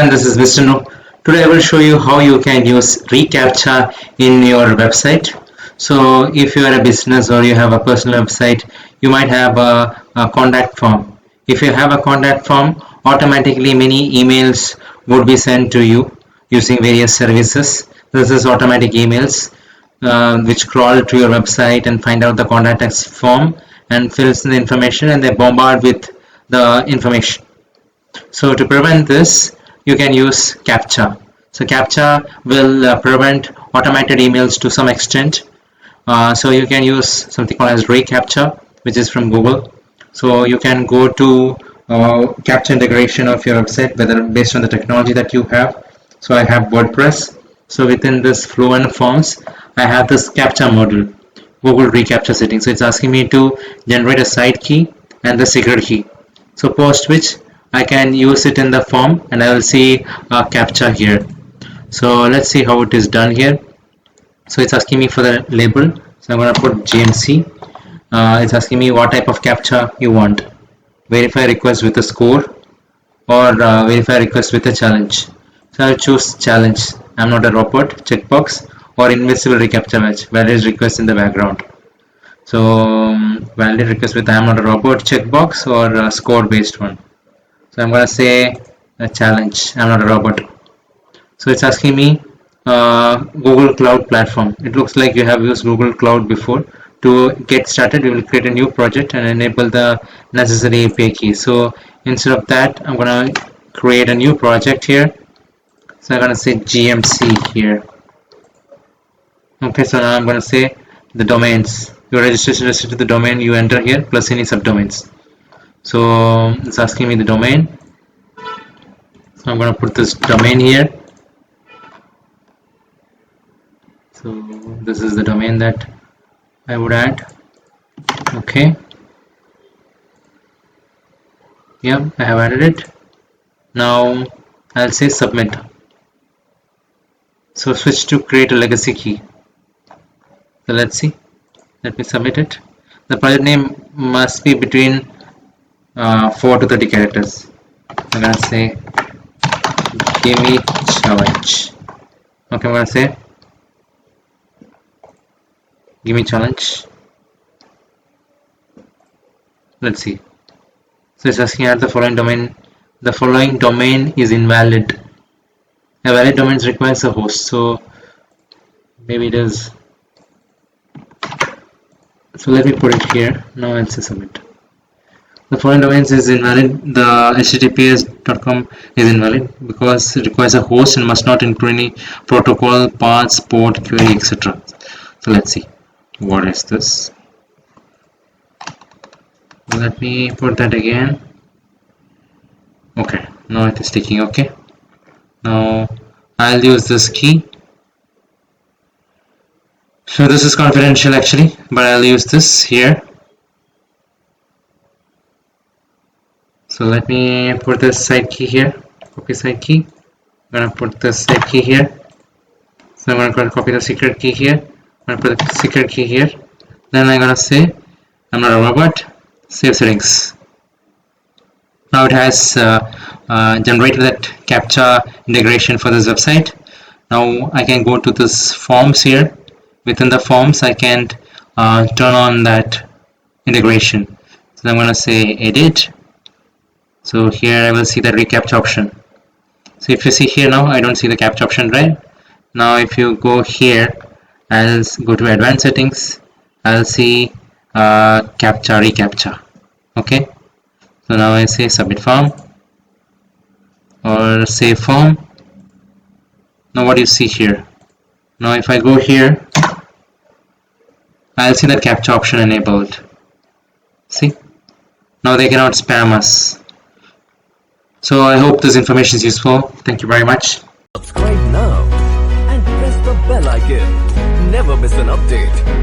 everyone, this is Vishnu. Today I will show you how you can use Recaptcha in your website. So if you are a business or you have a personal website, you might have a contact form. If you have a contact form, automatically many emails would be sent to you using various services. This is automatic emails which crawl to your website and find out the contact us form and fills in the information, and they bombard with the information. So to prevent this, you can use CAPTCHA. So CAPTCHA will prevent automated emails to some extent. So you can use something called as Recaptcha, which is from Google. So you can go to CAPTCHA integration of your website, whether based on the technology that you have. So I have WordPress. So within this flow and forms, I have this CAPTCHA module, Google Recaptcha settings. So it's asking me to generate a side key and the secret key. So post which I can use it in the form and I will see a CAPTCHA here. So let's see how it is done here. So it's asking me for the label. So I'm going to put GMC. It's asking me what type of CAPTCHA you want. Verify request with a score or verify request with a challenge. So I'll choose challenge. I'm not a robot, checkbox, or invisible reCAPTCHA match. Valid request in the background. So valid request with I'm not a robot checkbox or a score based one. So I'm going to say a challenge. I'm not a robot. So it's asking me Google Cloud platform. It looks like you have used Google Cloud before. To get started, we will create a new project and enable the necessary API keys. So instead of that, I'm going to create a new project here. So I'm going to say GMC here. Okay, so now I'm going to say the domains. Your registration is restricted to the domain you enter here plus any subdomains. So it's asking me the domain. So I'm going to put this domain here. So this is the domain that I would add. Okay. Yeah, I have added it. Now I'll say submit. So switch to create a legacy key. So let's see. Let me submit it. The project name must be between 4 to 30 characters. I'm going to say give me challenge. Okay, I'm going to say give me challenge. Let's see. So it's asking at the following domain. The following domain is invalid. A valid domain requires a host. So maybe it is. So let me put it here. Now I'll say submit. The following domains is invalid. The https.com is invalid because it requires a host and must not include any protocol, paths, port, query, etc. So let's see. What is this? Let me put that again. Okay, now it is taking. Okay. Now I'll use this key. So this is confidential actually, but I'll use this here. So let me put this side key here. Copy side key. I'm gonna put this side key here. So I'm gonna copy the secret key here. I'm gonna put the secret key here. Then I'm gonna say I'm not a robot. Save settings. Now it has generated that CAPTCHA integration for this website. Now I can go to this forms here. Within the forms, I can turn on that integration. So I'm going to say edit. So here I will see the reCAPTCHA option. So if you see here now, I don't see the CAPTCHA option, right? Now if you go here, I'll go to advanced settings. I'll see CAPTCHA, reCAPTCHA. Okay. So now I say submit form or save form. Now what do you see here? Now if I go here, I'll see that CAPTCHA option enabled. See? Now they cannot spam us. So I hope this information is useful. Thank you very much. Subscribe now and press the bell icon. Never miss an update.